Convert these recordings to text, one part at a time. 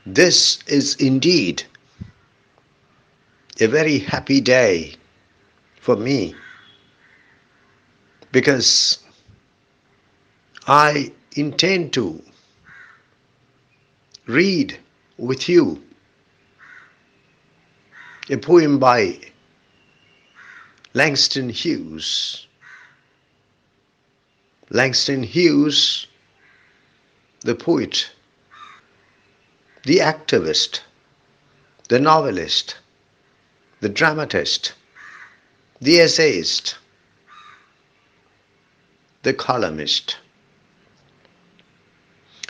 This is indeed a very happy day for me because I intend to read with you a poem by Langston Hughes. Langston Hughes, the poet, the activist, the novelist, the dramatist, the essayist, the columnist.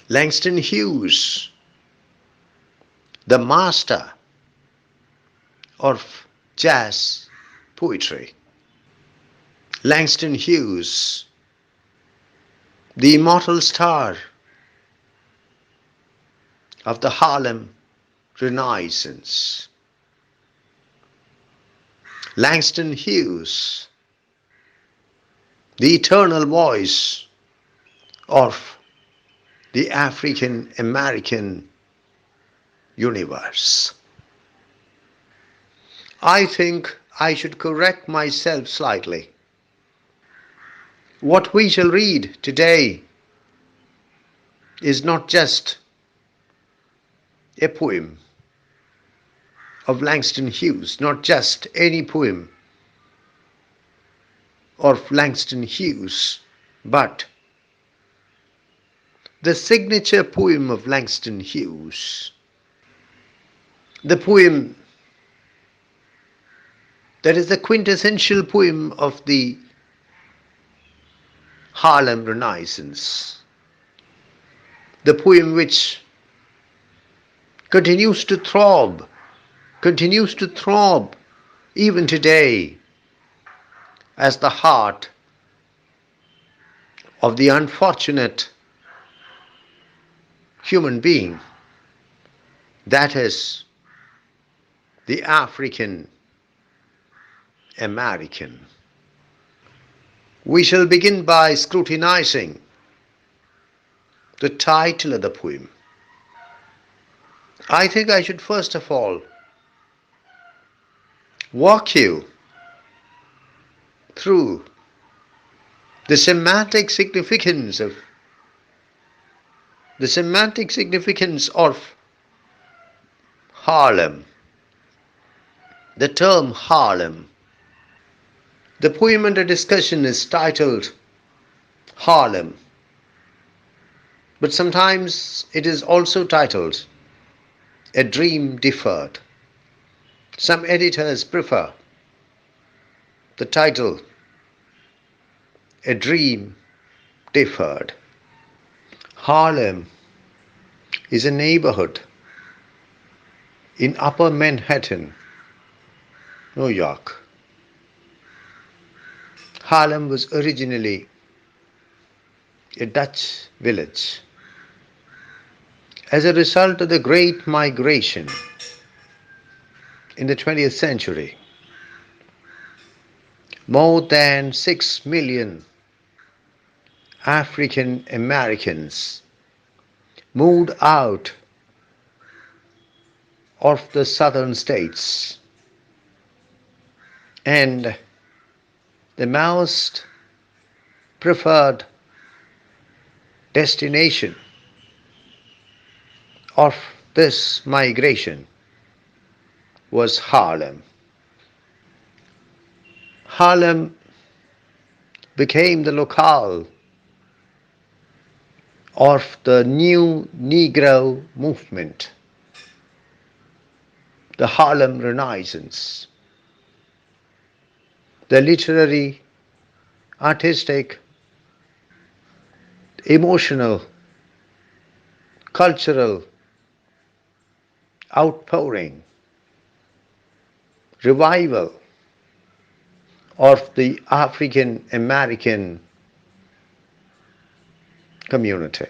Langston Hughes, the master of jazz poetry. Langston Hughes, the immortal star of the Harlem Renaissance. Langston Hughes, the eternal voice of the African American universe. I think I should correct myself slightly. What we shall read today is not just a poem of Langston Hughes, not just any poem of Langston Hughes, but the signature poem of Langston Hughes, the poem that is the quintessential poem of the Harlem Renaissance, the poem which continues to throb even today as the heart of the unfortunate human being, that is, the African American. We shall begin by scrutinizing the title of the poem. I think I should first of all walk you through the semantic significance of Harlem, the term Harlem. The poem under discussion is titled Harlem, but sometimes it is also titled A Dream Deferred. Some editors prefer the title A Dream Deferred. Harlem is a neighborhood in Upper Manhattan, New York. Harlem was originally a Dutch village. As a result of the Great Migration in the 20th century, more than 6 million African Americans moved out of the southern states, and the most preferred destination of this migration was Harlem. Harlem became the locale of the new Negro movement, the Harlem Renaissance, the literary, artistic, emotional, cultural outpouring, revival of the African American community.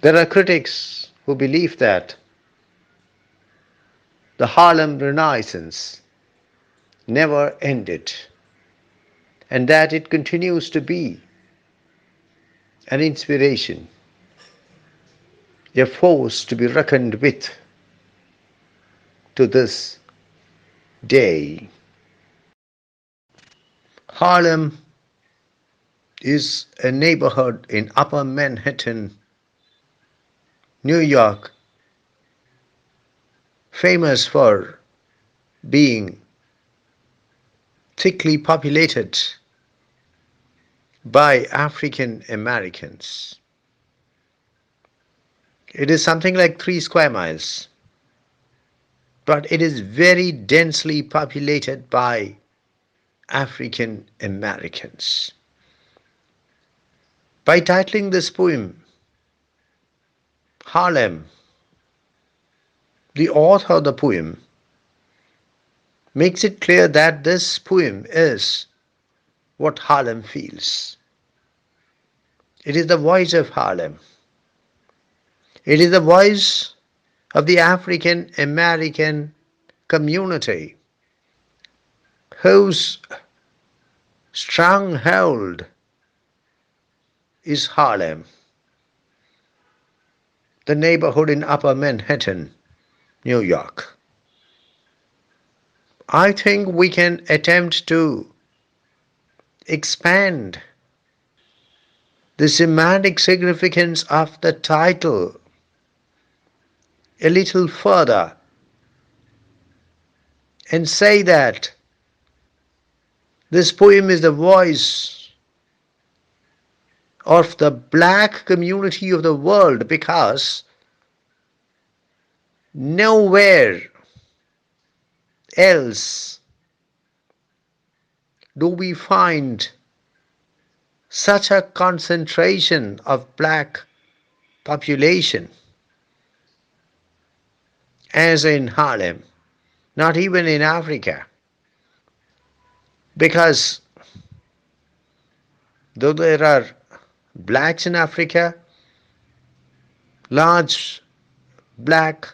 There are critics who believe that the Harlem Renaissance never ended and that it continues to be an inspiration a force to be reckoned with to this day. Harlem is a neighborhood in Upper Manhattan, New York, famous for being thickly populated by African Americans. It is something like 3 square miles, but it is very densely populated by African Americans. By titling this poem Harlem, the author of the poem makes it clear that this poem is what Harlem feels. It is the voice of Harlem. It is the voice of the African American community whose stronghold is Harlem, the neighborhood in Upper Manhattan, New York. I think we can attempt to expand the semantic significance of the title a little further and say that this poem is the voice of the black community of the world, because nowhere else do we find such a concentration of black population as in Harlem, not even in Africa. Because though there are blacks in Africa, large black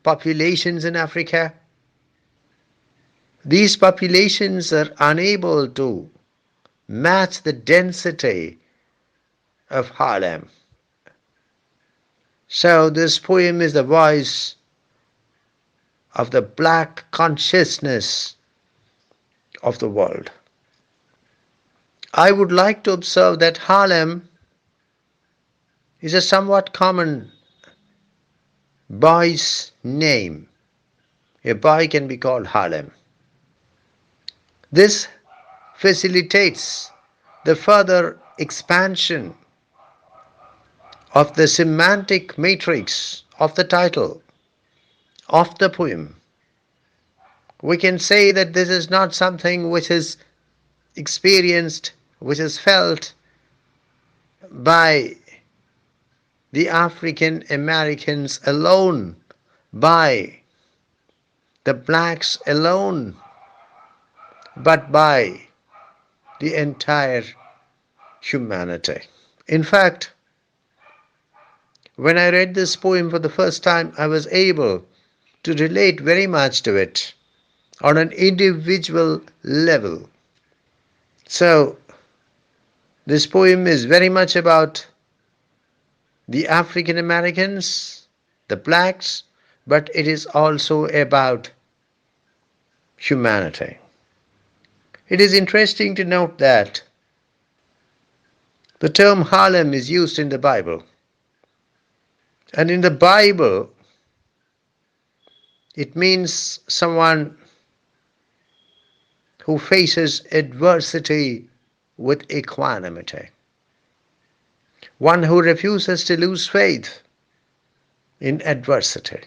populations in Africa, these populations are unable to match the density of Harlem. So this poem is the voice of the black consciousness of the world. I would like to observe that Harlem is a somewhat common boy's name. A boy can be called Harlem. This facilitates the further expansion of the semantic matrix of the title of the poem. We can say that this is not something which is experienced, which is felt by the African Americans alone, by the blacks alone, but by the entire humanity. In fact, when I read this poem for the first time, I was able to relate very much to it on an individual level. So, this poem is very much about the African Americans, the blacks, but it is also about humanity. It is interesting to note that the term Harlem is used in the Bible. And in the Bible, it means someone who faces adversity with equanimity, one who refuses to lose faith in adversity,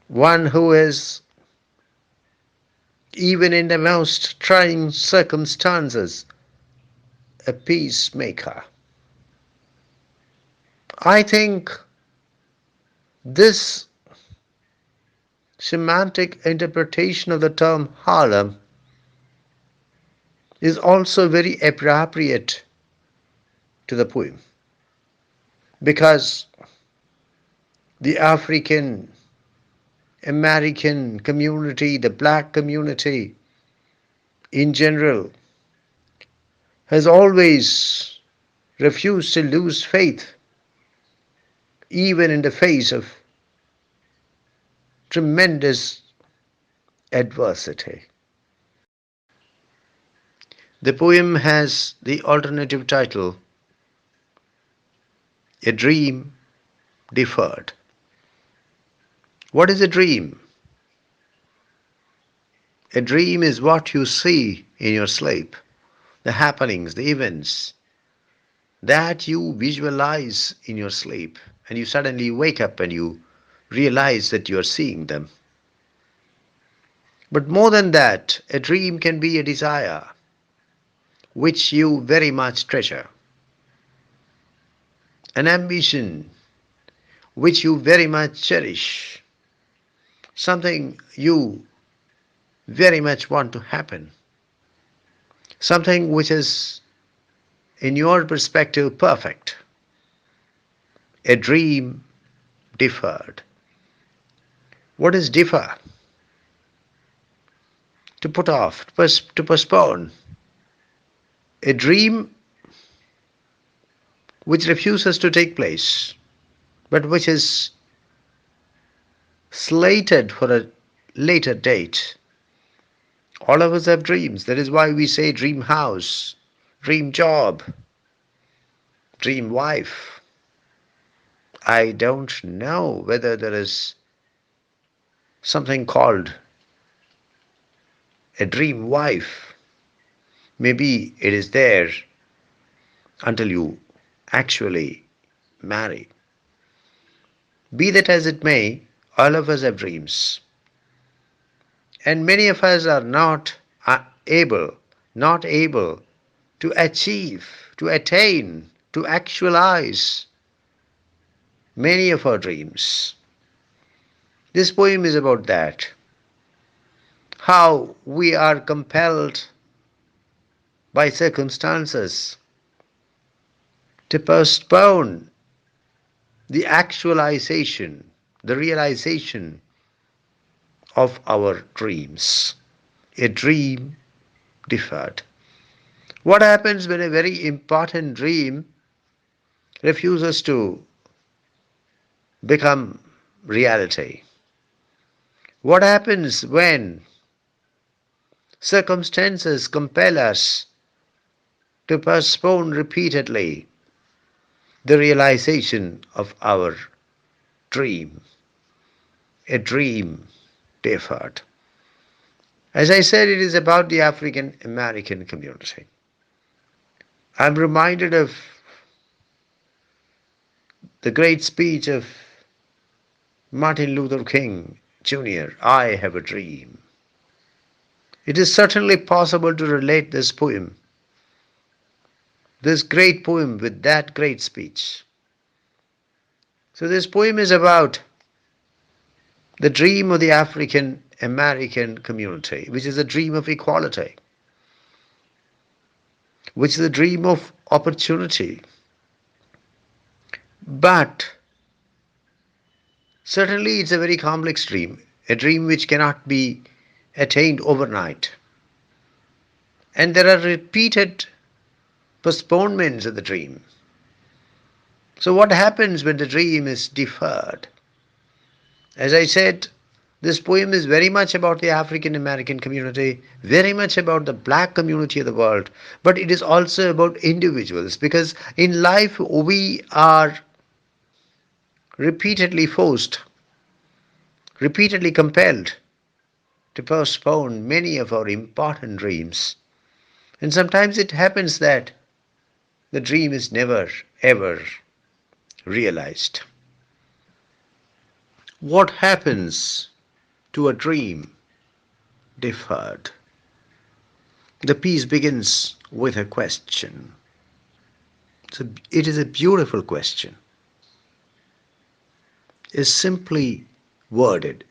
one who is, even in the most trying circumstances, a peacemaker. I think this semantic interpretation of the term Harlem is also very appropriate to the poem, because the African American community, the black community in general, has always refused to lose faith even in the face of tremendous adversity. The poem has the alternative title, A Dream Deferred. What is a dream? A dream is what you see in your sleep, the happenings, the events that you visualize in your sleep, and you suddenly wake up and you realize that you are seeing them. But more than that, a dream can be a desire which you very much treasure, an ambition which you very much cherish, something you very much want to happen, something which is, in your perspective, perfect, a dream deferred. What is defer? To put off, to postpone. A dream which refuses to take place, but which is slated for a later date. All of us have dreams. That is why we say dream house, dream job, dream wife. I don't know whether there is something called a dream wife. Maybe it is there until you actually marry. Be that as it may, all of us have dreams. And many of us are not able to achieve, to attain, to actualize many of our dreams. This poem is about that. How we are compelled by circumstances to postpone the actualization, the realization of our dreams. A dream deferred. What happens when a very important dream refuses to become reality? What happens when circumstances compel us to postpone repeatedly the realization of our dream? A dream deferred. As I said, it is about the African American community. I'm reminded of the great speech of Martin Luther King Jr., I Have a Dream. It is certainly possible to relate this great poem, with that great speech. So, this poem is about the dream of the African American community, which is a dream of equality, which is a dream of opportunity. But certainly, it's a very complex dream, a dream which cannot be attained overnight. And there are repeated postponements of the dream. So, what happens when the dream is deferred? As I said, this poem is very much about the African American community, very much about the black community of the world, but it is also about individuals, because in life we are repeatedly forced, repeatedly compelled to postpone many of our important dreams. And sometimes it happens that the dream is never ever realized. What happens to a dream deferred? The piece begins with a question. So it is a beautiful question. A simply worded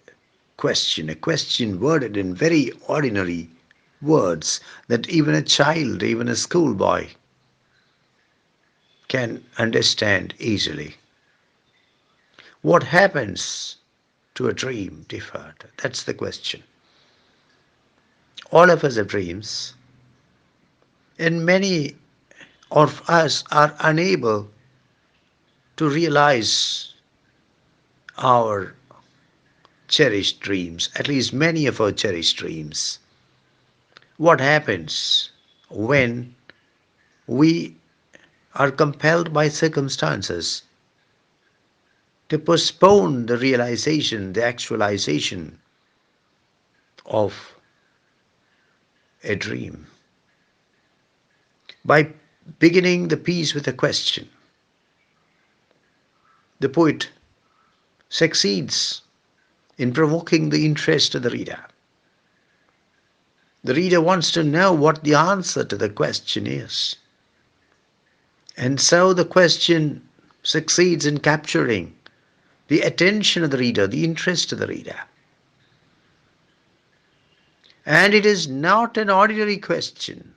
question, a question worded in very ordinary words that even a child, even a schoolboy can understand easily. What happens to a dream deferred? That's the question. All of us have dreams, and many of us are unable to realize our cherished dreams, at least many of our cherished dreams. What happens when we are compelled by circumstances to postpone the realization, the actualization of a dream by beginning the piece with a question? The poet succeeds in provoking the interest of the reader. The reader wants to know what the answer to the question is. And so the question succeeds in capturing the attention of the reader, the interest of the reader. And it is not an ordinary question.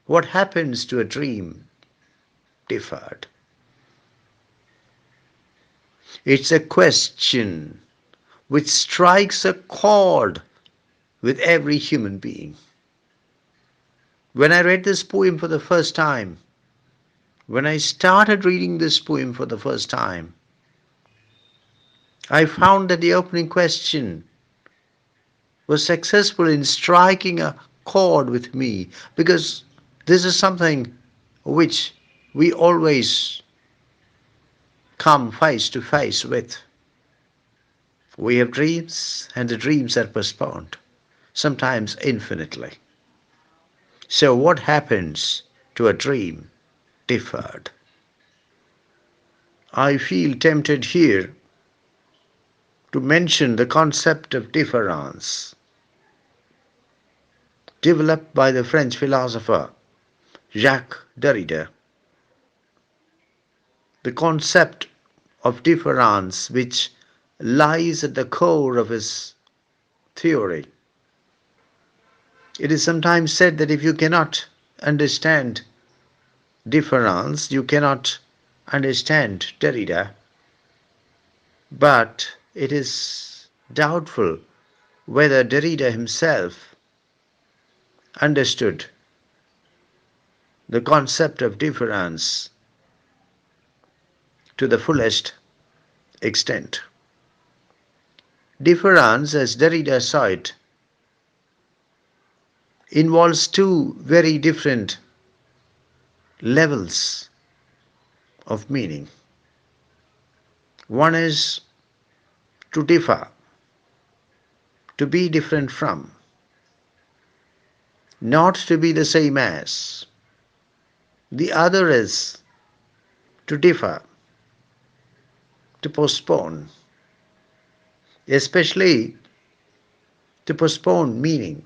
What happens to a dream deferred? It's a question which strikes a chord with every human being. When I read this poem for the first time, when I started reading this poem for the first time, I found that the opening question was successful in striking a chord with me, because this is something which we always come face to face with. We have dreams, and the dreams are postponed, sometimes infinitely. So what happens to a dream deferred? I feel tempted here to mention the concept of difference, developed by the French philosopher Jacques Derrida. The concept of difference, which lies at the core of his theory. It is sometimes said that if you cannot understand difference, you cannot understand Derrida, but it is doubtful whether Derrida himself understood the concept of difference to the fullest extent. Difference, as Derrida saw it, involves two very different levels of meaning. One is to differ, to be different from, not to be the same as. The other is to differ, to postpone, especially to postpone meaning.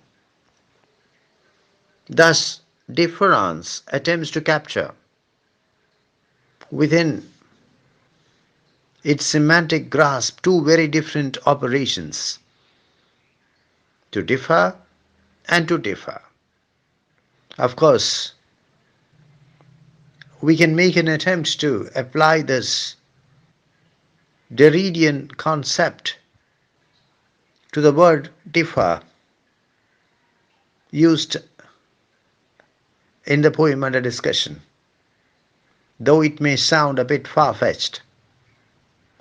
Thus, difference attempts to capture within its semantic grasp two very different operations: to differ and to differ. Of course, we can make an attempt to apply this Derridian concept to the word differ used in the poem under discussion, though it may sound a bit far-fetched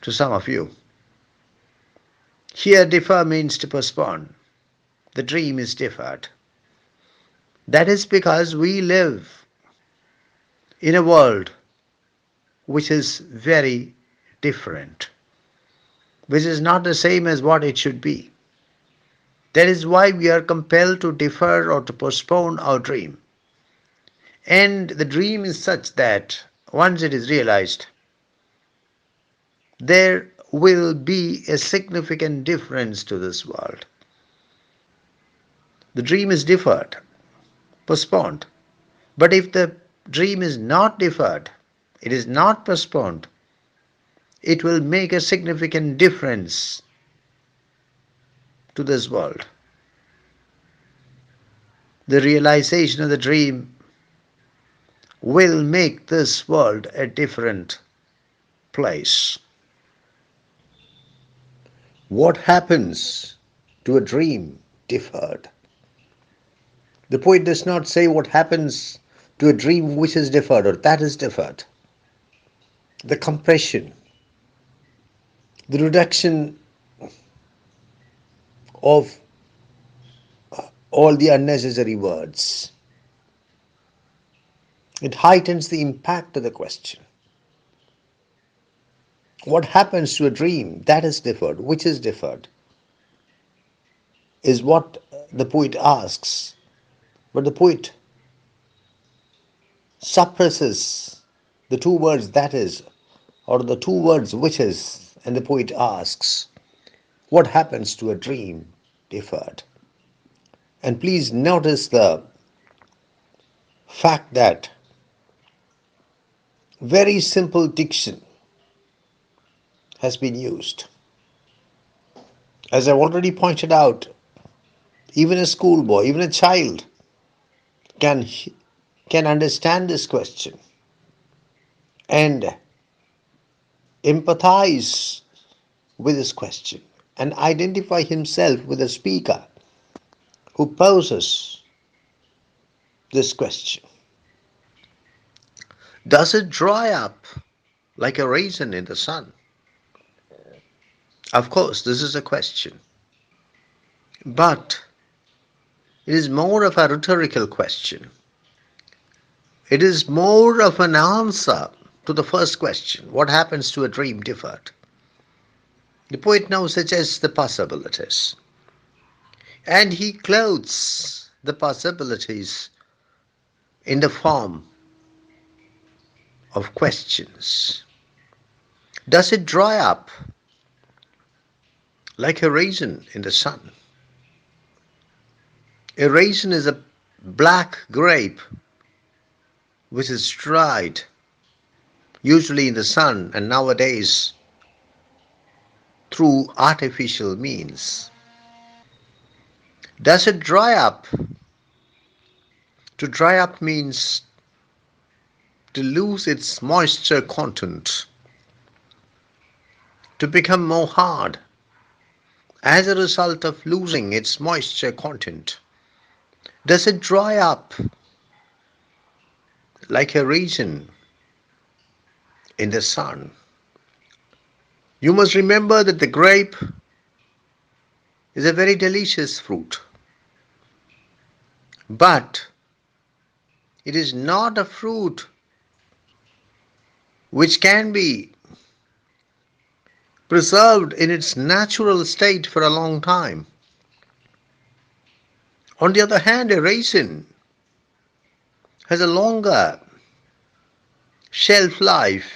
to some of you. Here, differ means to postpone. The dream is deferred. That is because we live in a world which is very different, which is not the same as what it should be. That is why we are compelled to defer or to postpone our dream. And the dream is such that once it is realized, there will be a significant difference to this world. The dream is deferred, postponed. But if the dream is not deferred, it is not postponed, it will make a significant difference to this world. The realization of the dream will make this world a different place. What happens to a dream deferred? The poet does not say what happens to a dream which is deferred or that is deferred. The compression, the reduction of all the unnecessary words. It heightens the impact of the question. What happens to a dream that is deferred, which is deferred, is what the poet asks. But the poet suppresses the two words that is, or the two words which is, and the poet asks, what happens to a dream deferred? And please notice the fact that very simple diction has been used. As I've already pointed out, even a schoolboy, even a child can, can understand this question and empathize with this question and identify himself with the speaker who poses this question. Does it dry up like a raisin in the sun? Of course, this is a question, but it is more of a rhetorical question. It is more of an answer to the first question, what happens to a dream deferred? The poet now suggests the possibilities, and he clothes the possibilities in the form of questions. Does it dry up like a raisin in the sun? A raisin is a black grape which is dried, usually in the sun and nowadays through artificial means. Does it dry up? To dry up means to lose its moisture content, to become more hard as a result of losing its moisture content. Does it dry up like a raisin in the sun? You must remember that the grape is a very delicious fruit, but it is not a fruit which can be preserved in its natural state for a long time. On the other hand, a raisin has a longer shelf life.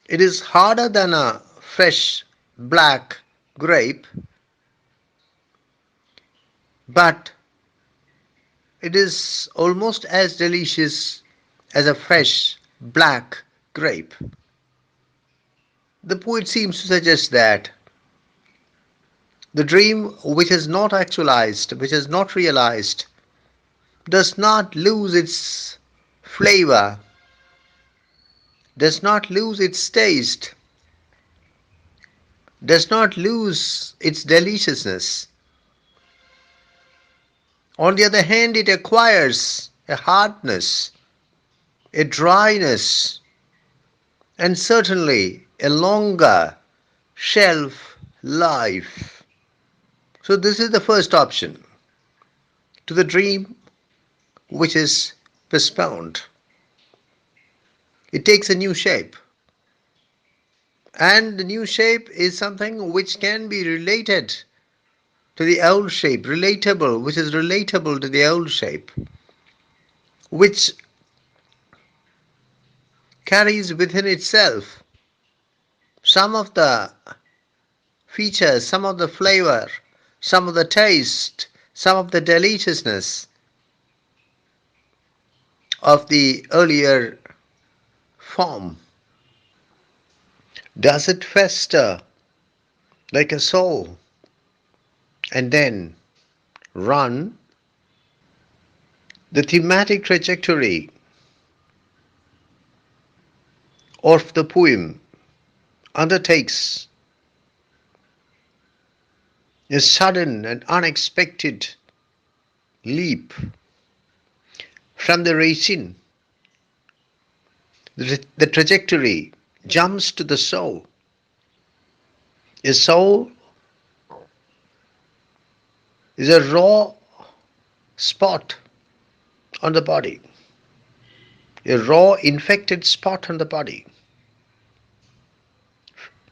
It is harder than a fresh black grape, but it is almost as delicious as a fresh black grape. The poet seems to suggest that the dream which is not actualized, which is not realized, does not lose its flavor, does not lose its taste, does not lose its deliciousness. On the other hand, it acquires a hardness, a dryness, and certainly a longer shelf life. So this is the first option to the dream which is postponed. It takes a new shape. And the new shape is something which can be related to the old shape, relatable, which is relatable to the old shape, which carries within itself some of the features, some of the flavor, some of the taste, some of the deliciousness of the earlier form. Does it fester like a soul and then run? The thematic trajectory of the poem undertakes a sudden and unexpected leap from the raisin. The trajectory jumps to the soul. A soul is a raw spot on the body, a raw infected spot on the body.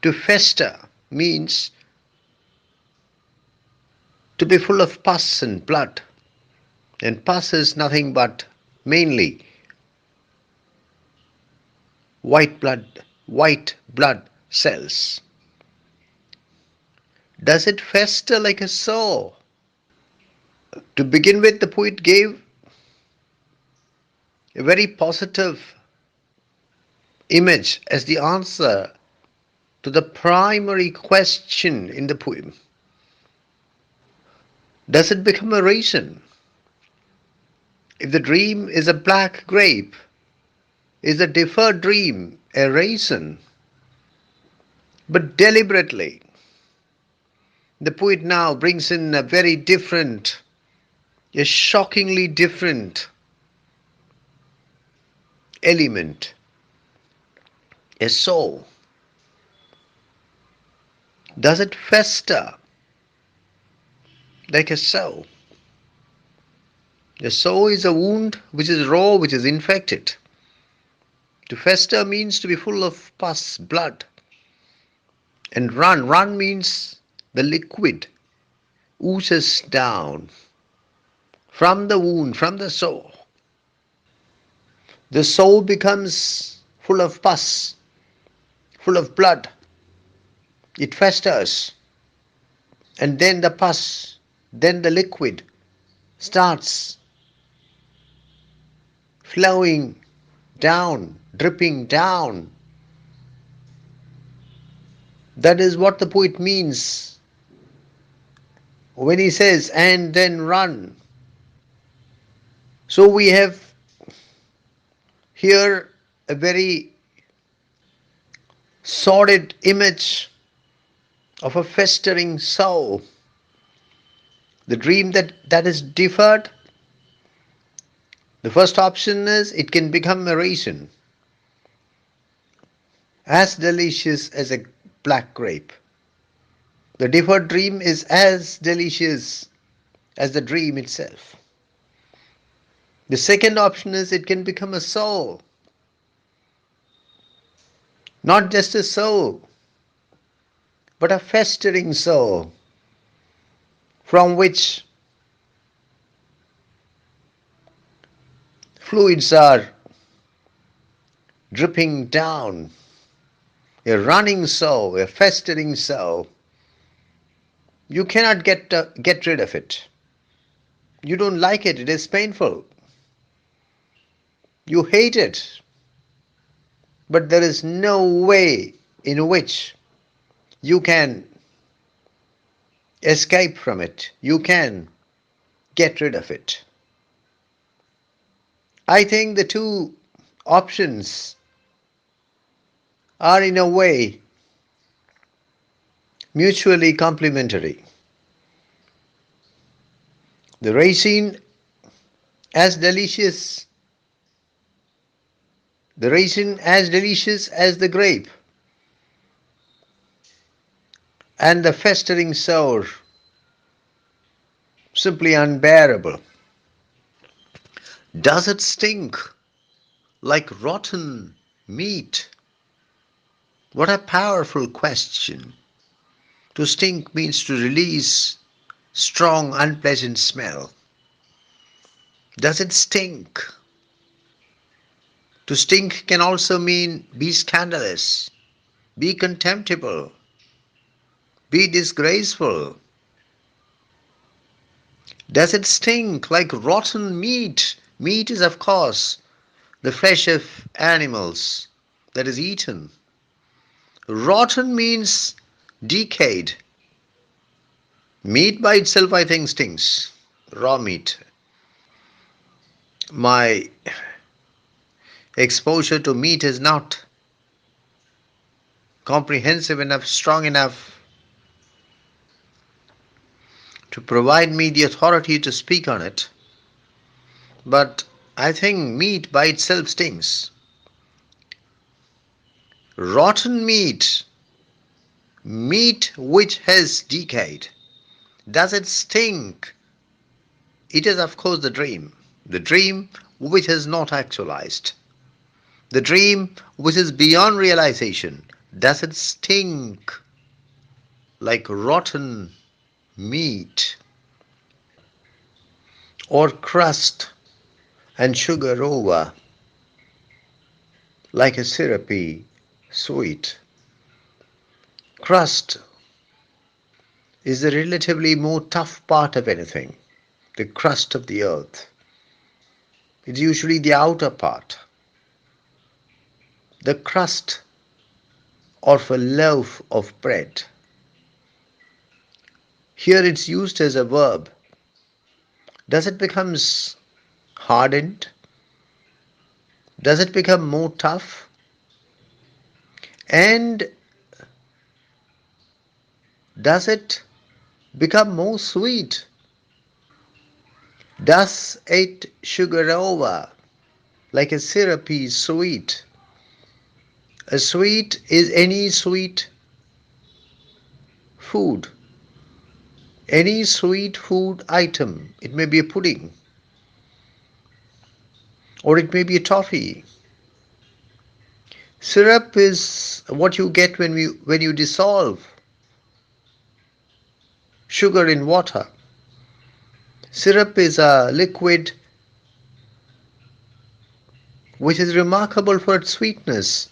To fester means to be full of pus and blood, and pus is nothing but mainly white blood cells. Does it fester like a sore? To begin with, the poet gave a very positive image as the answer to the primary question in the poem. Does it become a raisin? If the dream is a black grape, is the deferred dream a raisin? But deliberately, the poet now brings in a very different, a shockingly different element, a soul. Does it fester like a soul? A soul is a wound which is raw, which is infected. To fester means to be full of pus, blood. And run means the liquid oozes down from the wound, from the soul. The soul becomes full of pus, full of blood. It festers. And then the pus, then the liquid starts flowing down, dripping down. That is what the poet means when he says, and then run. So we have here a very sordid image of a festering soul. The dream that is deferred, the first option is it can become a raisin, as delicious as a black grape. The deferred dream is as delicious as the dream itself. The second option is it can become a soul. Not just a soul, but a festering soul from which fluids are dripping down. A running soul, a festering soul. You cannot get rid of it. You don't like it. It is painful. You hate it. But there is no way in which you can escape from it. You can get rid of it. I think the two options are in a way mutually complementary. The raisin as delicious, the raisin as delicious as the grape, and the festering sour simply unbearable. Does it stink like rotten meat? What a powerful question. To stink means to release strong, unpleasant smell. Does it stink? To stink can also mean be scandalous, be contemptible, be disgraceful. Does it stink like rotten meat? Meat is, of course, the flesh of animals that is eaten. Rotten means decayed. Meat by itself, I think, stinks. Raw meat. My exposure to meat is not comprehensive enough, strong enough to provide me the authority to speak on it. But I think meat by itself stinks. Rotten meat Meat which has decayed. Does it stink? It is, of course, the dream which has not actualized, the dream which is beyond realization. Does it stink like rotten meat or crust and sugar over like a syrupy sweet? Crust is the relatively more tough part of anything, the crust of the earth. It's usually the outer part, the crust of a loaf of bread. Here it's used as a verb. Does it becomes hardened? Does it become more tough? And does it become more sweet? Does it sugar over like a syrupy sweet? A sweet is any sweet food, any sweet food item. It may be a pudding or it may be a toffee. Syrup is what you get when you dissolve sugar in water. Syrup is a liquid which is remarkable for its sweetness.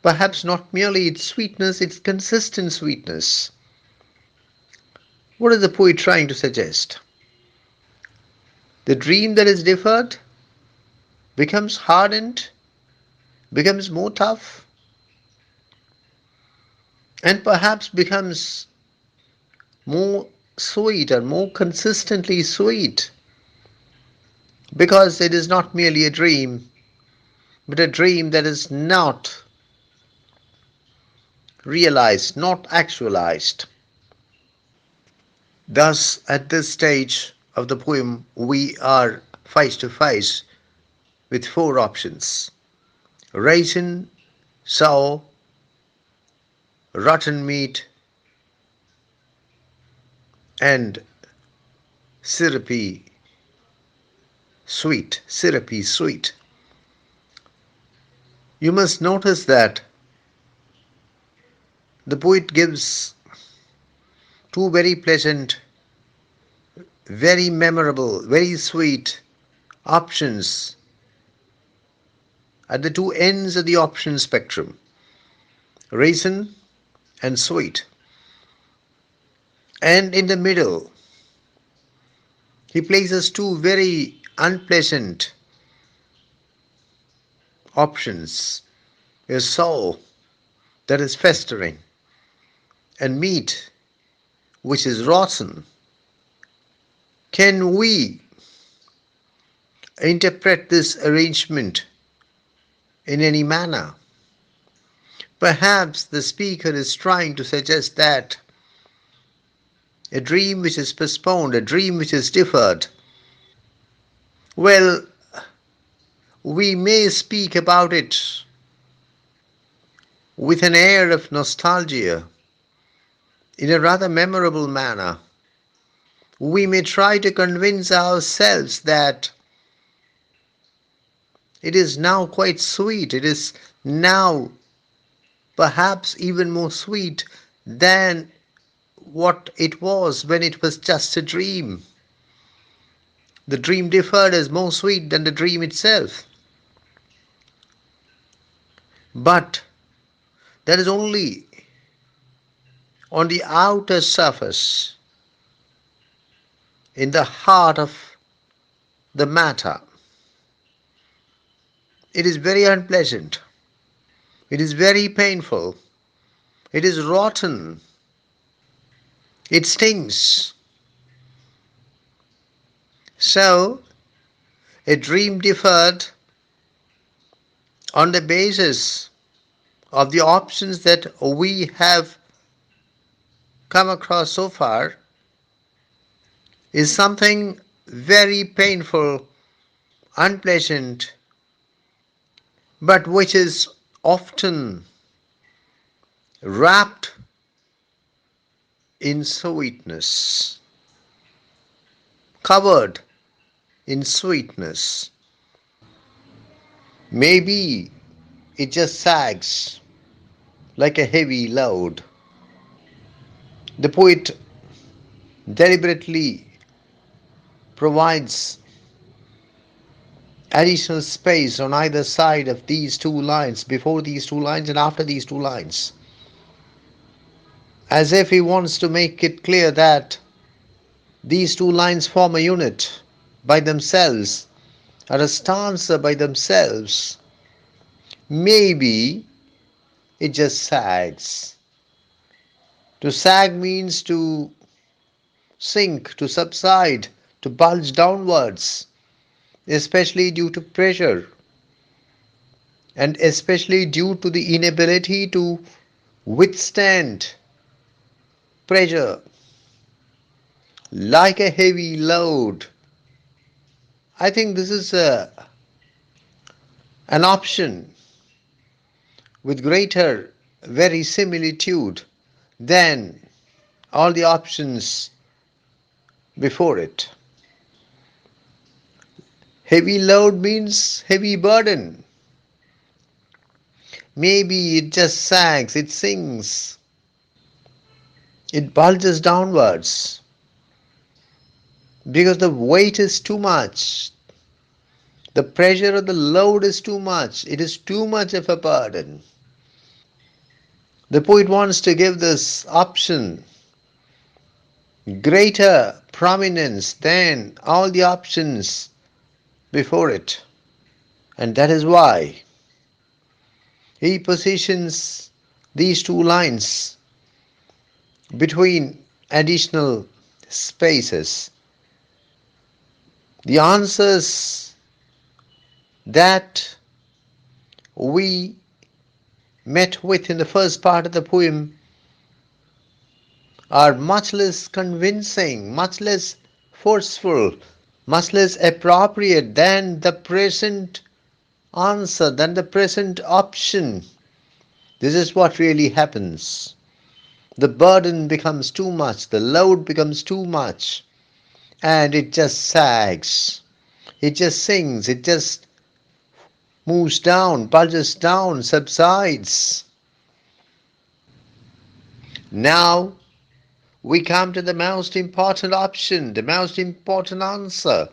Perhaps not merely its sweetness, its consistent sweetness. What is the poet trying to suggest? The dream that is deferred becomes hardened, becomes more tough, and perhaps becomes more sweet or more consistently sweet because it is not merely a dream, but a dream that is not realized, not actualized. Thus, at this stage of the poem, we are face to face with four options: raisin, sour, rotten meat, and syrupy syrupy sweet. You must notice that the poet gives two very pleasant, very memorable, very sweet options at the two ends of the option spectrum: raisin and sweet. And in the middle, he places two very unpleasant options: a soul that is festering and meat which is rotten. Can we interpret this arrangement in any manner? Perhaps the speaker is trying to suggest that a dream which is postponed, a dream which is deferred, well, we may speak about it with an air of nostalgia in a rather memorable manner. We may try to convince ourselves that it is now quite sweet. It is now perhaps even more sweet than what it was when it was just a dream. The dream deferred is more sweet than the dream itself. But that is only on the outer surface, in the heart of the matter. It is very unpleasant. It is very painful. It is rotten. It stings. So, a dream deferred on the basis of the options that we have come across so far is something very painful, unpleasant, but which is often wrapped in sweetness, covered in sweetness. Maybe it just sags like a heavy load. The poet deliberately provides additional space on either side of these two lines, before these two lines and after these two lines, as if he wants to make it clear that these two lines form a unit by themselves, or a stanza by themselves. Maybe it just sags. To sag means to sink, to subside, to bulge downwards, especially due to pressure, and especially due to the inability to withstand pressure like a heavy load. I think this is an option with greater verisimilitude than all the options before it. Heavy load means heavy burden. Maybe it just sags, it sinks, it bulges downwards because the weight is too much. The pressure of the load is too much. It is too much of a burden. The poet wants to give this option greater prominence than all the options before it. And that is why he positions these two lines between additional spaces. The answers that we met with in the first part of the poem are much less convincing, much less forceful, much less appropriate than the present answer, than the present option. This is what really happens. The burden becomes too much, the load becomes too much, and it just sags. It just sinks, it just moves down, bulges down, subsides. Now we come to the most important option, the most important answer,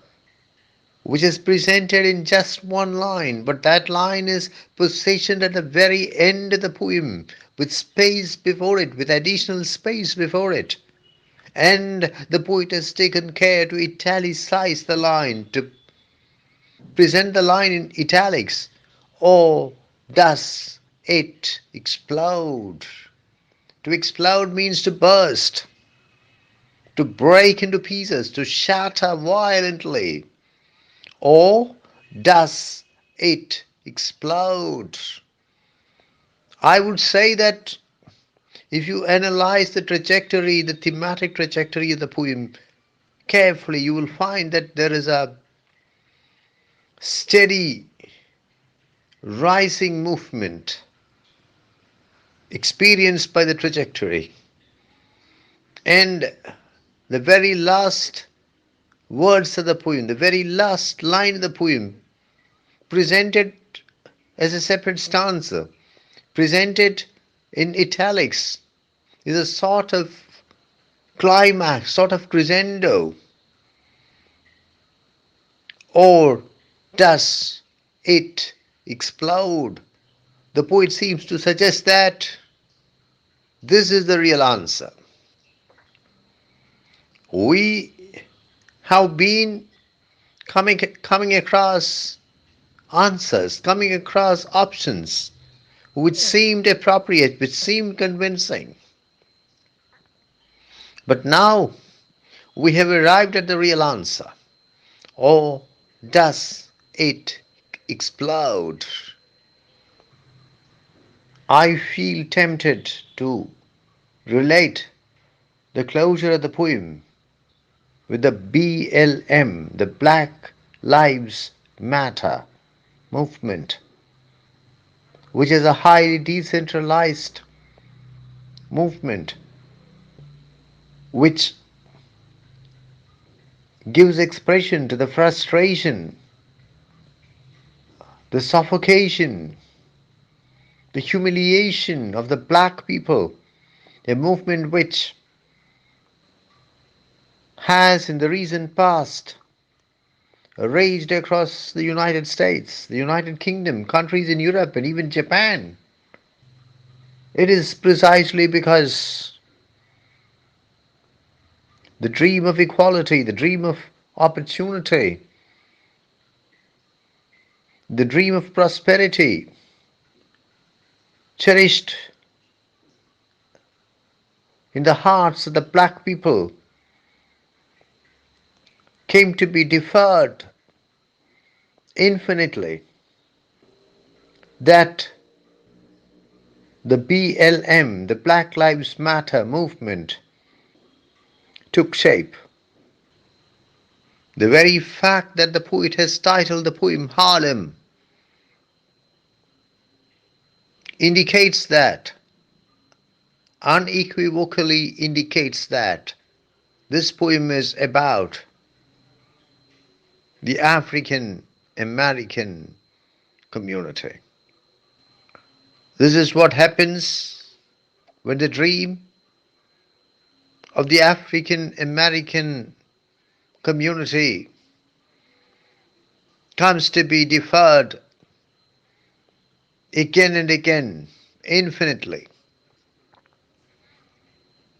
which is presented in just one line, but that line is positioned at the very end of the poem, with space before it, with additional space before it. And the poet has taken care to italicize the line, to present the line in italics. Or does it explode? To explode means to burst, to break into pieces, to shatter violently. Or does it explode? I would say that if you analyze the trajectory, the thematic trajectory of the poem carefully, you will find that there is a steady rising movement experienced by the trajectory. And the very last words of the poem, the very last line of the poem, presented as a separate stanza, presented in italics, is a sort of climax, sort of crescendo. Or does it explode? The poet seems to suggest that this is the real answer. We have been coming across answers, coming across options which seemed appropriate, which seemed convincing. But now we have arrived at the real answer. Or does it explode? I feel tempted to relate the closure of the poem with the BLM, the Black Lives Matter movement, which is a highly decentralized movement which gives expression to the frustration, the suffocation, the humiliation of the black people, a movement which has in the recent past raged across the United States, the United Kingdom, countries in Europe, and even Japan. It is precisely because the dream of equality, the dream of opportunity, the dream of prosperity, cherished in the hearts of the black people, came to be deferred infinitely, that the BLM, the Black Lives Matter movement, took shape. The very fact that the poet has titled the poem Harlem indicates that, unequivocally indicates that this poem is about the African American community. This is what happens when the dream of the African American community comes to be deferred again and again, infinitely.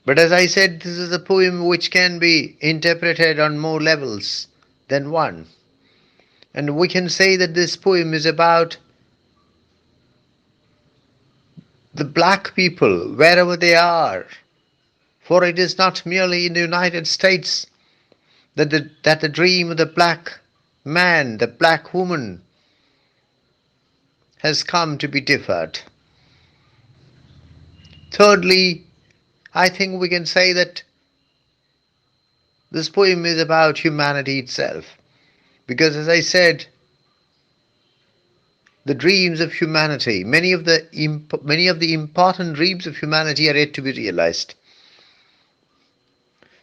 But as I said, this is a poem which can be interpreted on more levels than one. And we can say that this poem is about the black people, wherever they are. For it is not merely in the United States that the dream of the black man, the black woman, has come to be deferred. Thirdly, I think we can say that this poem is about humanity itself. Because as I said, the dreams of humanity, many of the important dreams of humanity are yet to be realized.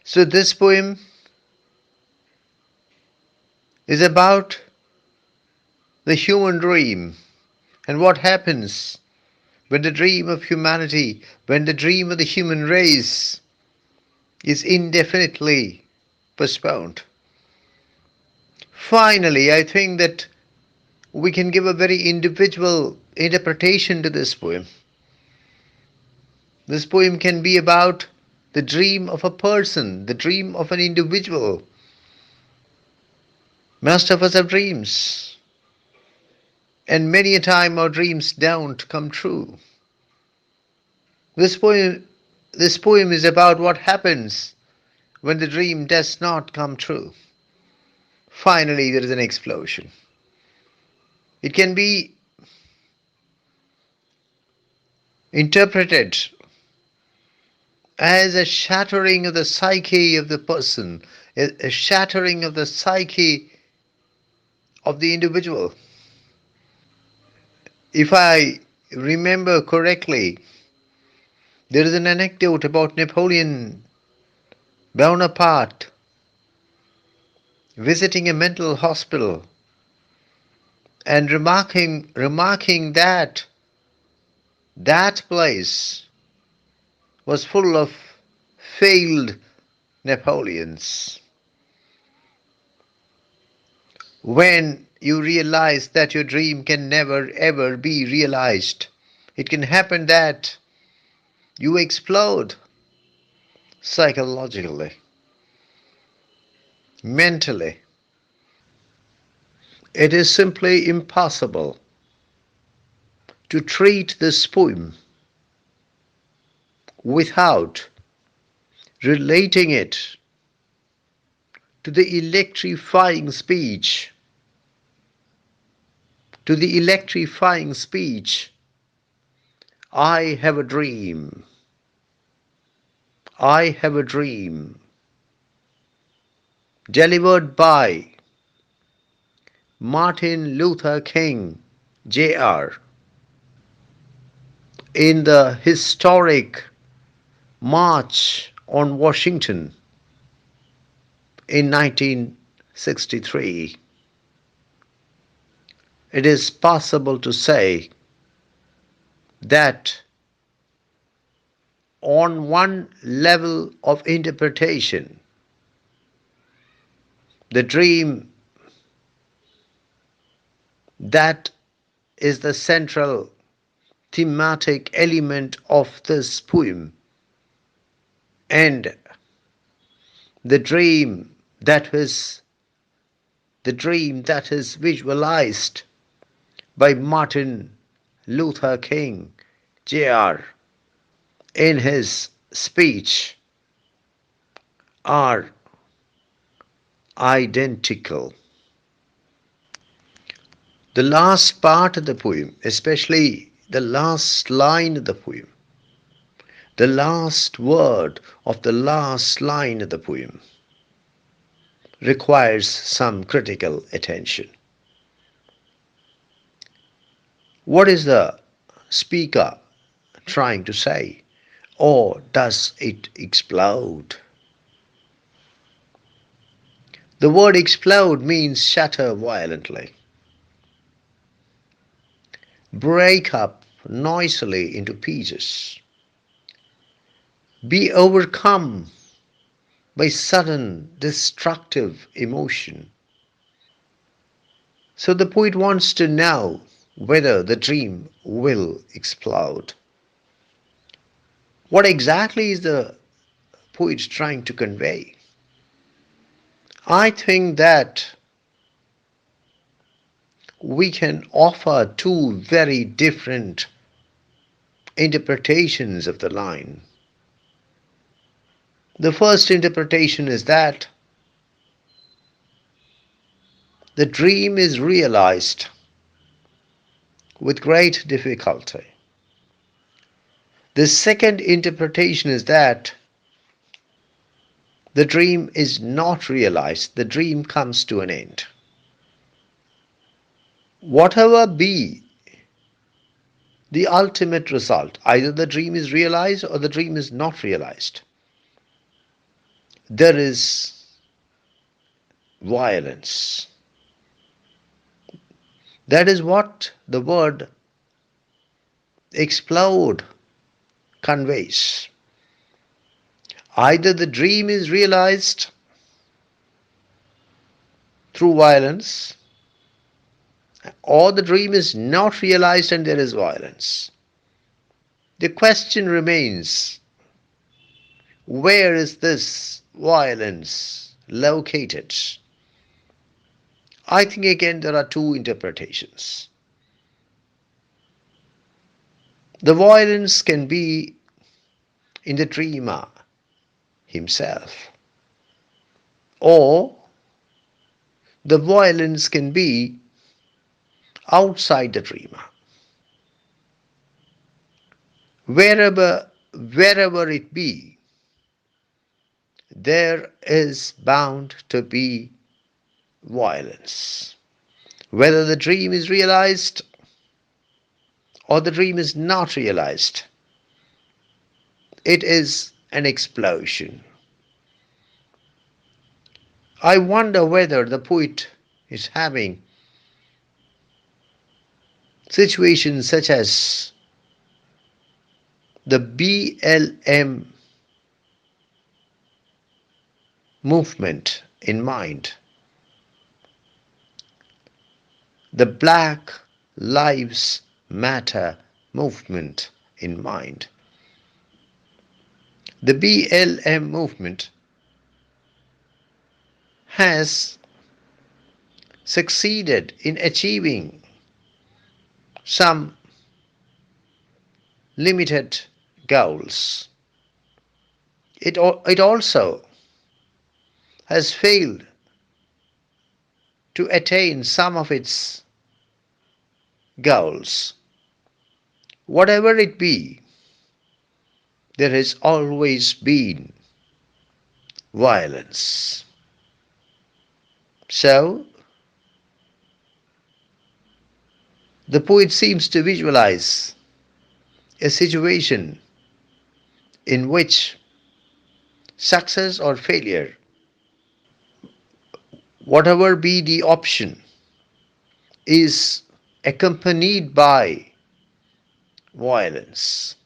So this poem is about the human dream and what happens when the dream of humanity, when the dream of the human race is indefinitely postponed. Finally, I think that we can give a very individual interpretation to this poem. This poem can be about the dream of a person, the dream of an individual. Most of us have dreams, and many a time our dreams don't come true. This poem is about what happens when the dream does not come true. Finally, there is an explosion. It can be interpreted as a shattering of the psyche of the person, a shattering of the psyche of the individual. If I remember correctly, there is an anecdote about Napoleon Bonaparte visiting a mental hospital and remarking that that place was full of failed Napoleons. When you realize that your dream can never ever be realized, it can happen that you explode psychologically, mentally. It is simply impossible to treat this poem without relating it to the electrifying speech, to the electrifying speech, I have a dream, I have a dream, delivered by Martin Luther King, Jr., in the historic March on Washington in 1963, it is possible to say that on one level of interpretation, the dream that is the central thematic element of this poem, and the dream that is the dream that is visualized by Martin Luther King Jr. in his speech are identical. The last part of the poem, especially the last line of the poem, the last word of the last line of the poem, requires some critical attention. What is the speaker trying to say? Or does it explode? The word explode means shatter violently, break up noisily into pieces, be overcome by sudden destructive emotion. So the poet wants to know whether the dream will explode. What exactly is the poet trying to convey? I think that we can offer two very different interpretations of the line. The first interpretation is that the dream is realized with great difficulty. The second interpretation is that the dream is not realized, the dream comes to an end. Whatever be the ultimate result, either the dream is realized or the dream is not realized, there is violence. That is what the word explode conveys. Either the dream is realized through violence, or the dream is not realized and there is violence. The question remains, where is this violence located? I think again there are two interpretations. The violence can be in the dreamer himself, or the violence can be outside the dreamer. Wherever it be, there is bound to be violence. Whether the dream is realized or the dream is not realized, it is an explosion. I wonder whether the poet is having situations such as the BLM movement in mind, the Black Lives Matter movement in mind. The BLM movement has succeeded in achieving some limited goals. It also has failed to attain some of its goals. Whatever it be, there has always been violence. So, the poet seems to visualize a situation in which success or failure, whatever be the option, is accompanied by violence.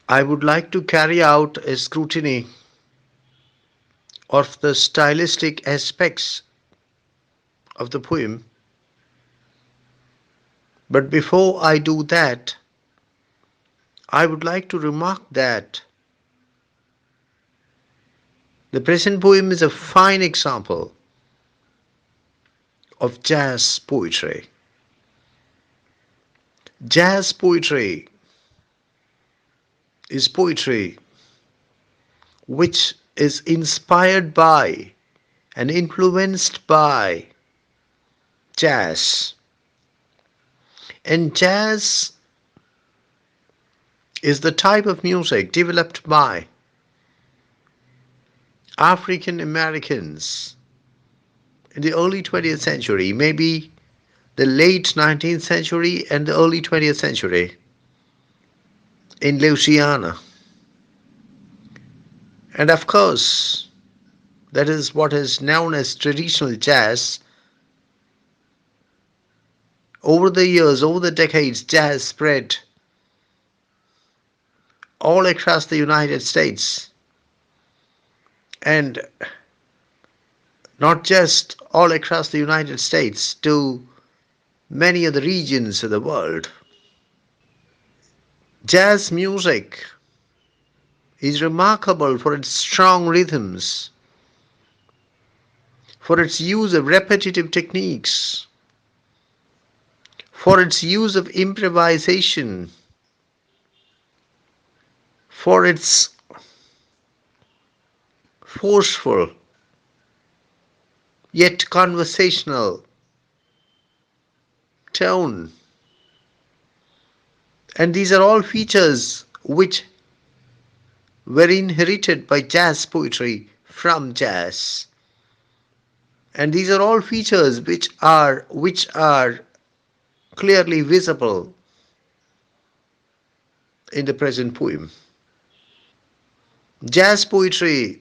I would like to carry out a scrutiny of the stylistic aspects of the poem, but before I do that, I would like to remark that the present poem is a fine example of jazz poetry. Jazz poetry is poetry which is inspired by and influenced by jazz. And jazz is the type of music developed by African Americans in the early 20th century, maybe the late 19th century and the early 20th century in Louisiana. And of course, that is what is known as traditional jazz. Over the years, over the decades, jazz spread all across the United States, and not just all across the United States, to many of the regions of the world. Jazz music is remarkable for its strong rhythms, for its use of repetitive techniques, for its use of improvisation, for its forceful yet conversational tone. And these are all features which were inherited by jazz poetry from jazz. And these are all features which are clearly visible in the present poem. Jazz poetry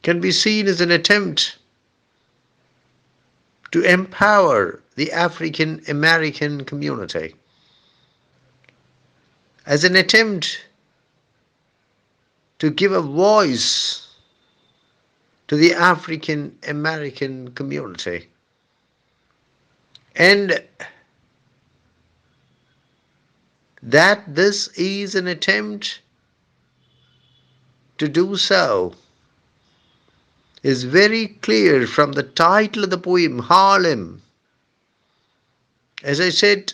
can be seen as an attempt to empower the African American community, as an attempt to give a voice to the African American community. And that this is an attempt to do so is very clear from the title of the poem, Harlem. As I said,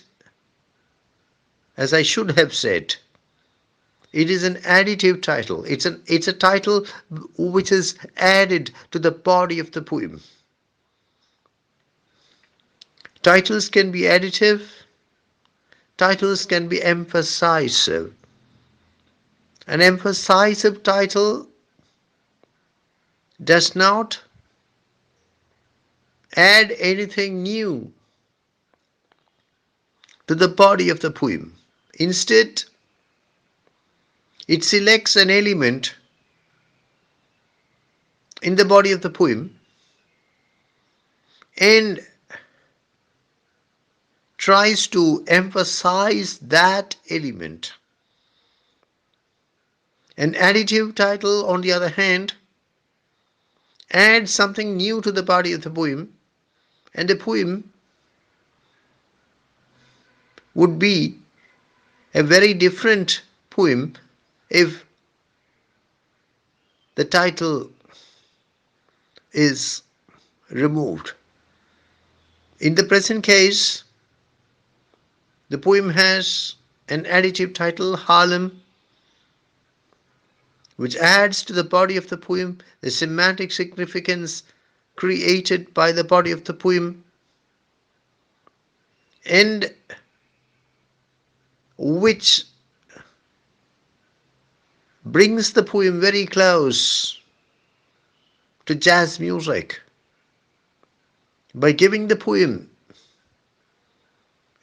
as I should have said, it is an additive title. It's a title which is added to the body of the poem. Titles can be additive, titles can be emphasive. An emphasive title does not add anything new to the body of the poem. Instead, it selects an element in the body of the poem and tries to emphasize that element. An additive title, on the other hand, adds something new to the body of the poem, and the poem would be a very different poem if the title is removed. In the present case, the poem has an additive title, Harlem, which adds to the body of the poem the semantic significance created by the body of the poem, and which brings the poem very close to jazz music by giving the poem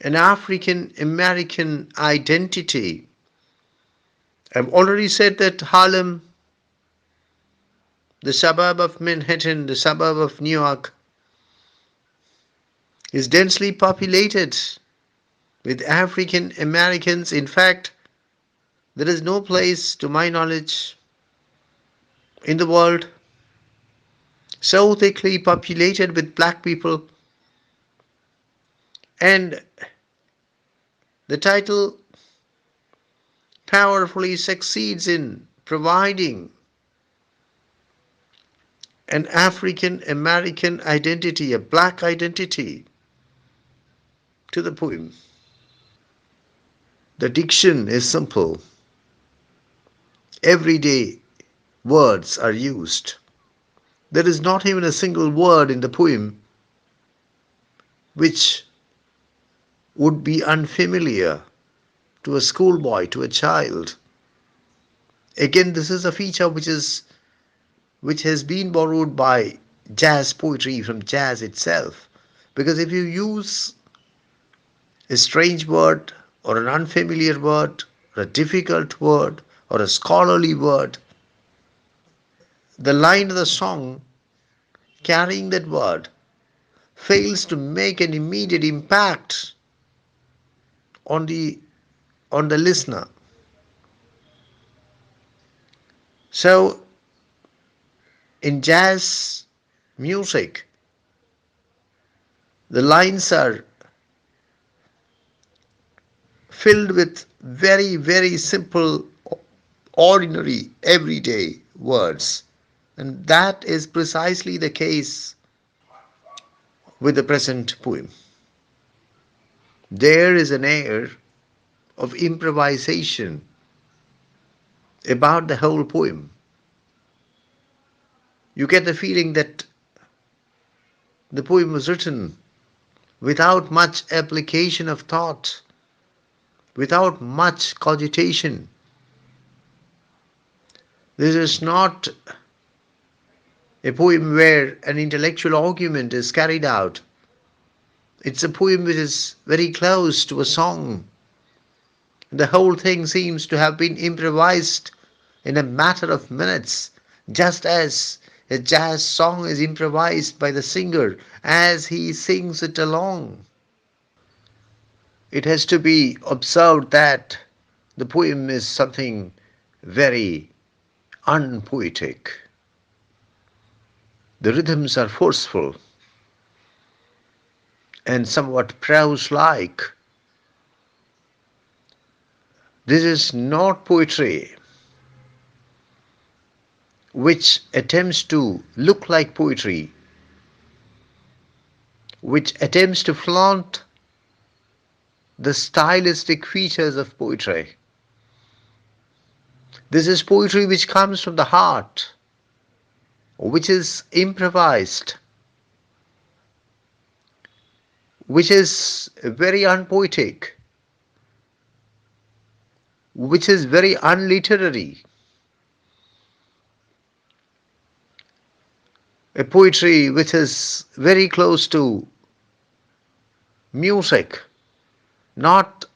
an African American identity, I've already said that Harlem, the suburb of Manhattan, the suburb of New York, is densely populated with African Americans. In fact, there is no place, to my knowledge, in the world so thickly populated with black people. And the title powerfully succeeds in providing an African American identity, a black identity to the poem. The diction is simple. Everyday words are used. There is not even a single word in the poem which would be unfamiliar to a schoolboy, to a child. Again, this is a feature which has been borrowed by jazz poetry from jazz itself. Because if you use a strange word or an unfamiliar word or a difficult word or a scholarly word, the line of the song carrying that word fails to make an immediate impact on the listener. So in jazz music, the lines are filled with very, very simple, ordinary, everyday words. And that is precisely the case with the present poem. There is an air of improvisation about the whole poem. You get the feeling that the poem was written without much application of thought, without much cogitation. This is not a poem where an intellectual argument is carried out. It's a poem which is very close to a song. The whole thing seems to have been improvised in a matter of minutes, just as a jazz song is improvised by the singer as he sings it along. It has to be observed that the poem is something very unpoetic. The rhythms are forceful and somewhat prose-like. This is not poetry which attempts to look like poetry, which attempts to flaunt the stylistic features of poetry. This is poetry which comes from the heart, which is improvised, which is very unpoetic, which is very unliterary. A poetry which is very close to music, not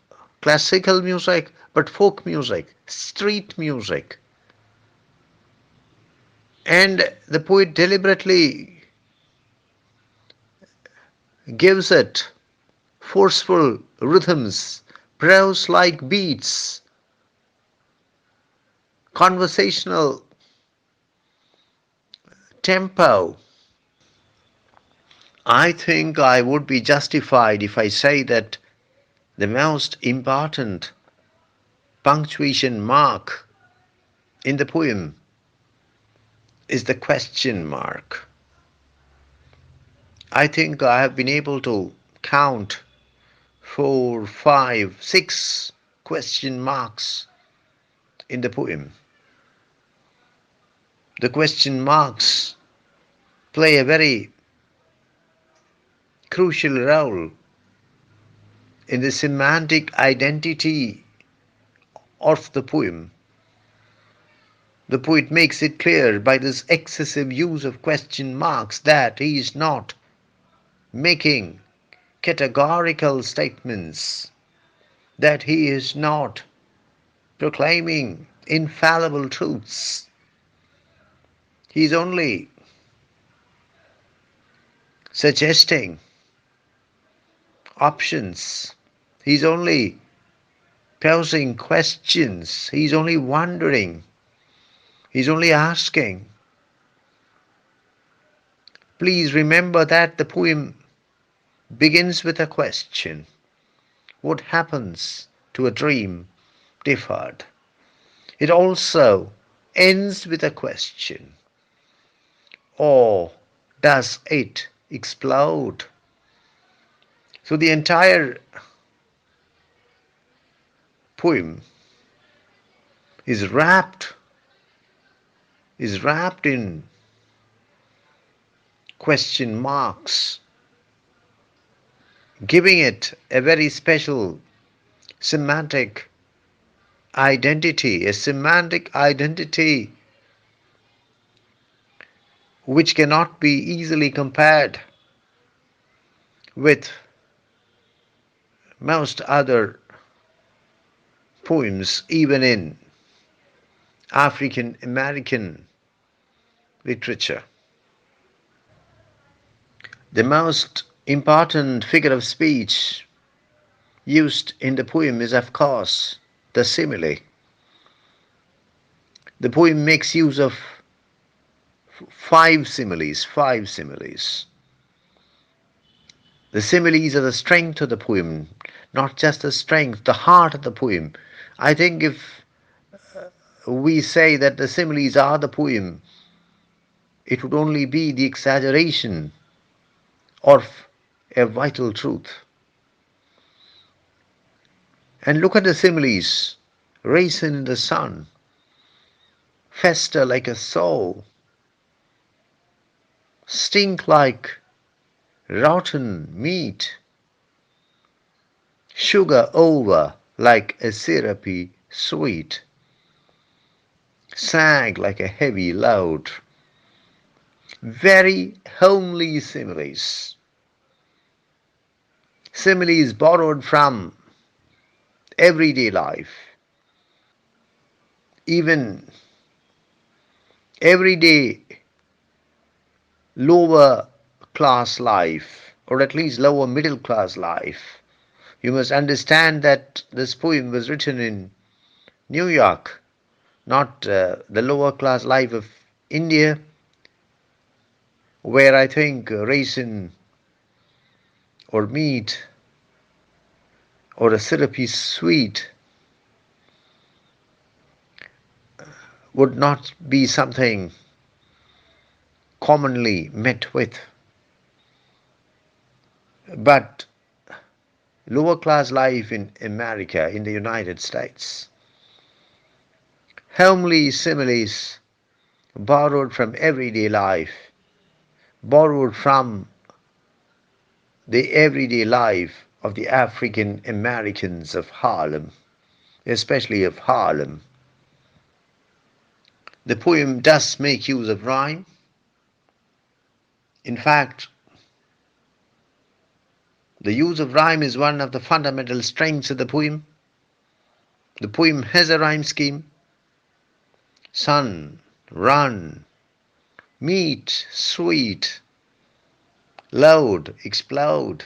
classical music, but folk music, street music. And the poet deliberately gives it forceful rhythms, prose-like beats, conversational tempo. I think I would be justified if I say that the most important punctuation mark in the poem is the question mark. I think I have been able to count 4, 5, 6 question marks in the poem. The question marks play a very crucial role in the semantic identity of the poem. The poet makes it clear by this excessive use of question marks that he is not making categorical statements, that he is not proclaiming infallible truths. He's only suggesting options. He's only posing questions. He's only wondering. He's only asking. Please remember that the poem begins with a question. What happens to a dream deferred? It also ends with a question. Or does it explode? So the entire poem is wrapped in question marks, giving it a very special semantic identity, a semantic identity which cannot be easily compared with most other poems, even in African American literature. The most important figure of speech used in the poem is, of course, the simile. The poem makes use of five similes. The similes are the strength of the poem, not just the strength, the heart of the poem. I think if we say that the similes are the poem, it would only be the exaggeration of a vital truth. And look at the similes. Raisin in the sun, fester like a soul, stink like rotten meat, sugar over like a syrupy sweet, sag like a heavy load. Very homely similes. Similes borrowed from everyday life, even everyday lower class life, or at least lower middle class life. You must understand that this poem was written in New York, not the lower class life of India, where I think raisin or meat or a syrupy sweet would not be something commonly met with. But lower class life in America, in the United States, homely similes borrowed from everyday life, borrowed from the everyday life of the African Americans of Harlem, especially of Harlem. The poem does make use of rhyme. In fact, the use of rhyme is one of the fundamental strengths of the poem. The poem has a rhyme scheme. Sun, run, meat, sweet, loud, explode.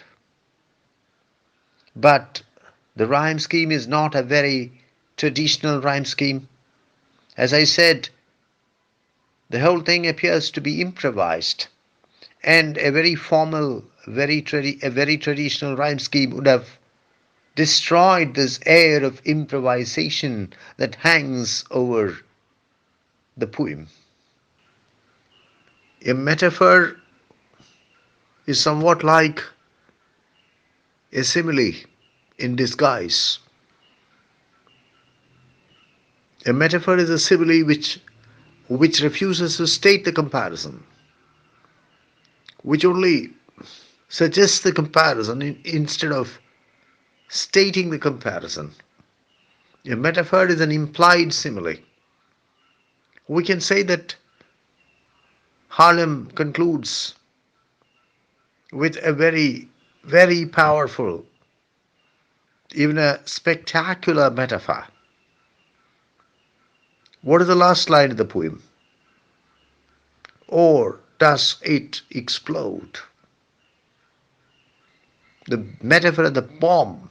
But the rhyme scheme is not a very traditional rhyme scheme. As I said, the whole thing appears to be improvised, and a very formal, a very traditional rhyme scheme would have destroyed this air of improvisation that hangs over the poem. A metaphor is somewhat like a simile in disguise. A metaphor is a simile which refuses to state the comparison, which only suggests the comparison instead of stating the comparison. A metaphor is an implied simile. We can say that Harlem concludes with a very, very powerful, even a spectacular metaphor. What is the last line of the poem? Or does it explode? The metaphor of the bomb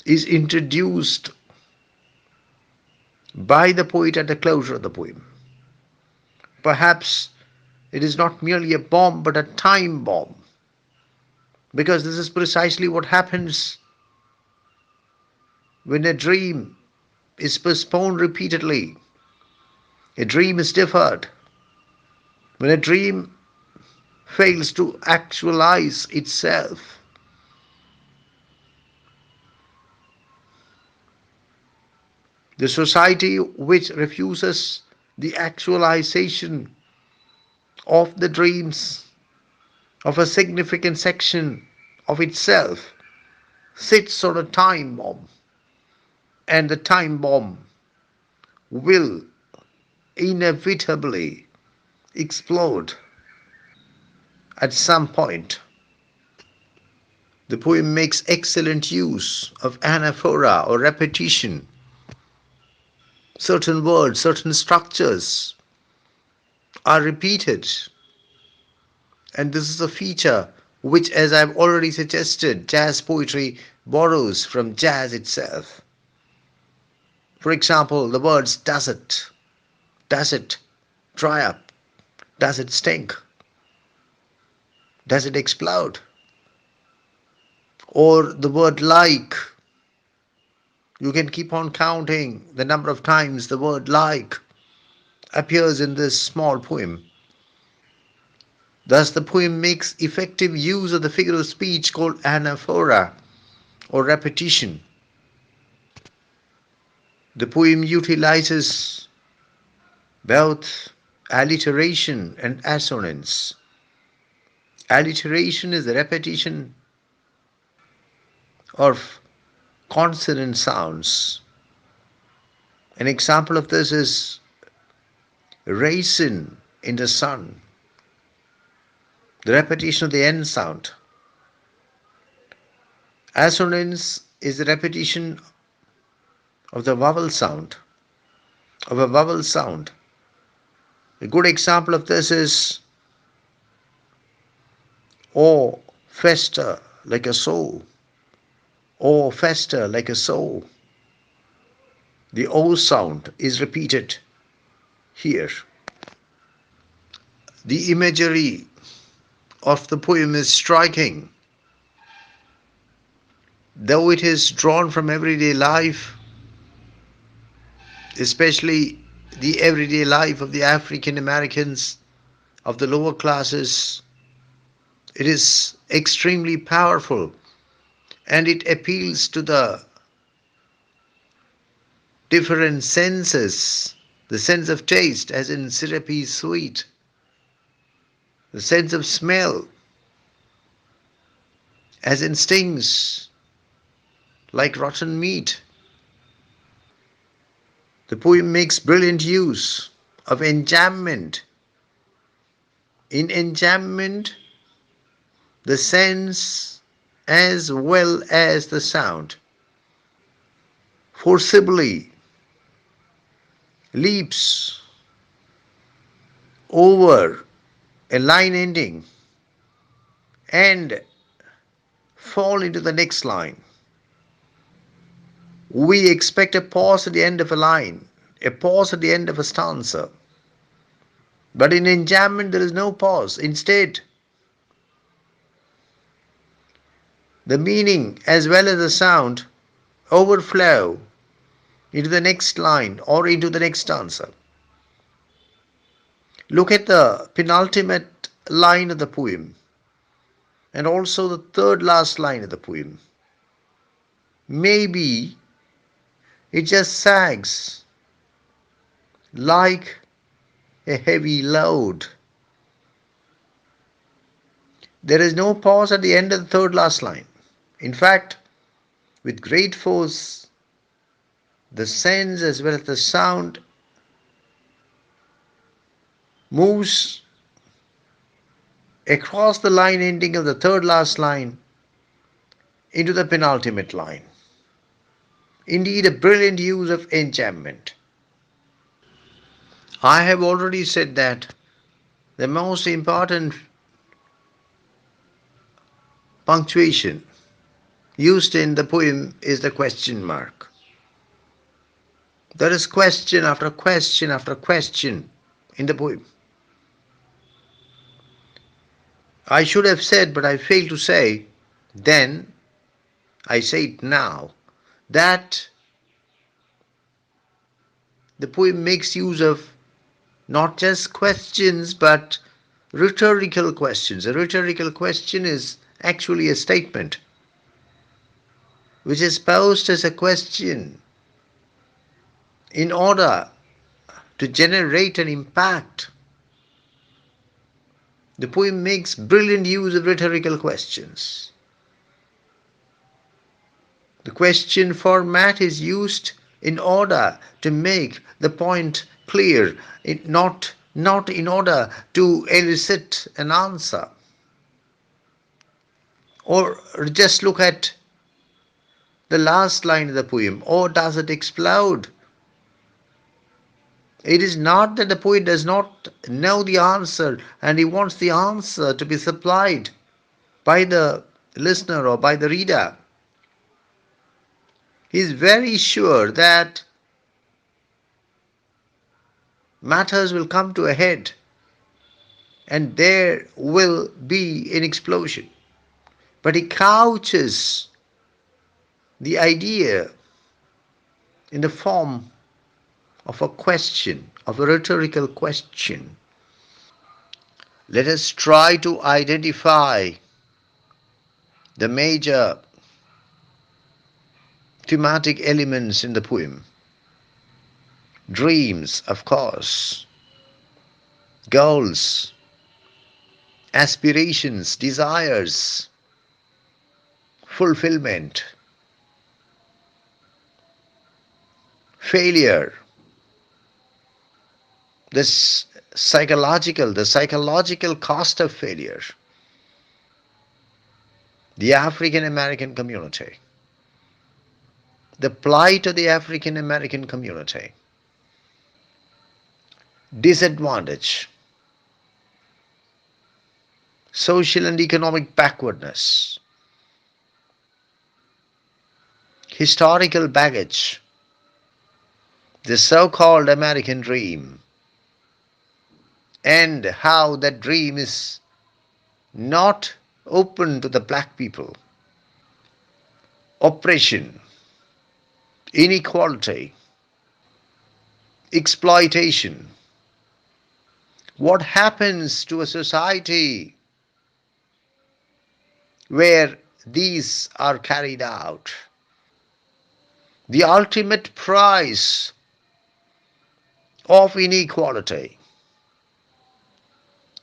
is introduced by the poet at the closure of the poem. Perhaps it is not merely a bomb but a time bomb, because this is precisely what happens when a dream is postponed repeatedly. A dream is deferred. When a dream fails to actualize itself, the society which refuses the actualization of the dreams of a significant section of itself sits on a time bomb, and the time bomb will inevitably explode at some point. The poem makes excellent use of anaphora or repetition. Certain words, certain structures are repeated, and this is a feature which, as I've already suggested, jazz poetry borrows from jazz itself. For example, the words does it, dry up, does it stink, does it explode, or the word like. You can keep on counting the number of times the word like appears in this small poem. Thus, the poem makes effective use of the figure of speech called anaphora or repetition. The poem utilizes both alliteration and assonance. Alliteration is the repetition of consonant sounds. An example of this is raisin in the sun, the repetition of the N sound. Assonance is the repetition of the vowel sound, of a vowel sound. A good example of this is O fester like a soul, O fester like a soul. The O sound is repeated here. The imagery of the poem is striking. Though it is drawn from everyday life, especially the everyday life of the African Americans of the lower classes, it is extremely powerful, and it appeals to the different senses, the sense of taste as in syrupy sweet, the sense of smell as in stings like rotten meat. The poem makes brilliant use of enjambment. In enjambment, the sense as well as the sound forcibly leaps over a line ending and fall into the next line. We expect a pause at the end of a line, a pause at the end of a stanza. But in enjambment, there is no pause. Instead, the meaning as well as the sound overflow into the next line or into the next stanza. Look at the penultimate line of the poem and also the third last line of the poem. Maybe it just sags like a heavy load. There is no pause at the end of the third last line. In fact, with great force, the sense as well as the sound moves across the line ending of the third last line into the penultimate line. Indeed, a brilliant use of enchantment. I have already said that the most important punctuation used in the poem is the question mark. There is question after question after question in the poem. I should have said, but I failed to say, then, I say it now, that the poem makes use of not just questions but rhetorical questions. A rhetorical question is actually a statement which is posed as a question in order to generate an impact. The poem makes brilliant use of rhetorical questions. The question format is used in order to make the point clear, not in order to elicit an answer. Or just look at the last line of the poem. Or does it explode? It is not that the poet does not know the answer and he wants the answer to be supplied by the listener or by the reader. He is very sure that matters will come to a head and there will be an explosion. But he couches the idea in the form of a question, of a rhetorical question. Let us try to identify the major thematic elements in the poem. Dreams, of course, goals, aspirations, desires, fulfillment, failure, this the psychological cost of failure, the African American community, the plight of the African American community, disadvantage, social and economic backwardness, historical baggage, the so-called American dream, and how that dream is not open to the black people, oppression, inequality, exploitation. What happens to a society where these are carried out? The ultimate price of inequality,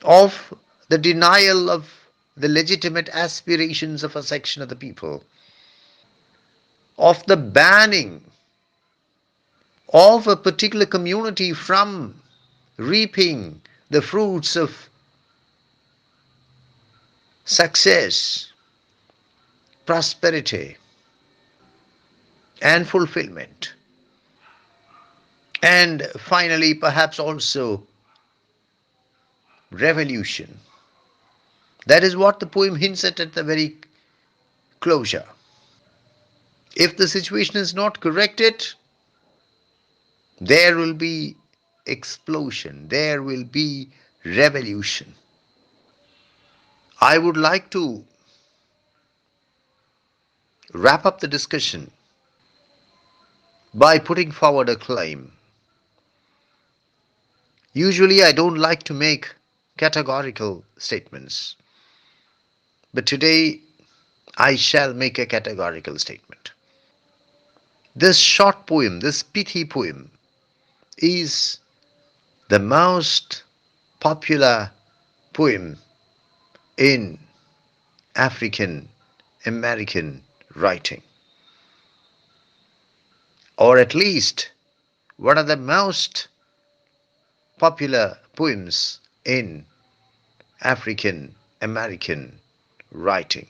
of the denial of the legitimate aspirations of a section of the people, of the banning of a particular community from reaping the fruits of success, prosperity, and fulfillment. And finally, perhaps also revolution. That is what the poem hints at the very closure. If the situation is not corrected, there will be explosion, there will be revolution. I would like to wrap up the discussion by putting forward a claim. Usually, I don't like to make categorical statements, but today I shall make a categorical statement. This short poem, this pithy poem, is the most popular poem in African American writing, or at least one of the most popular poems in African American writing.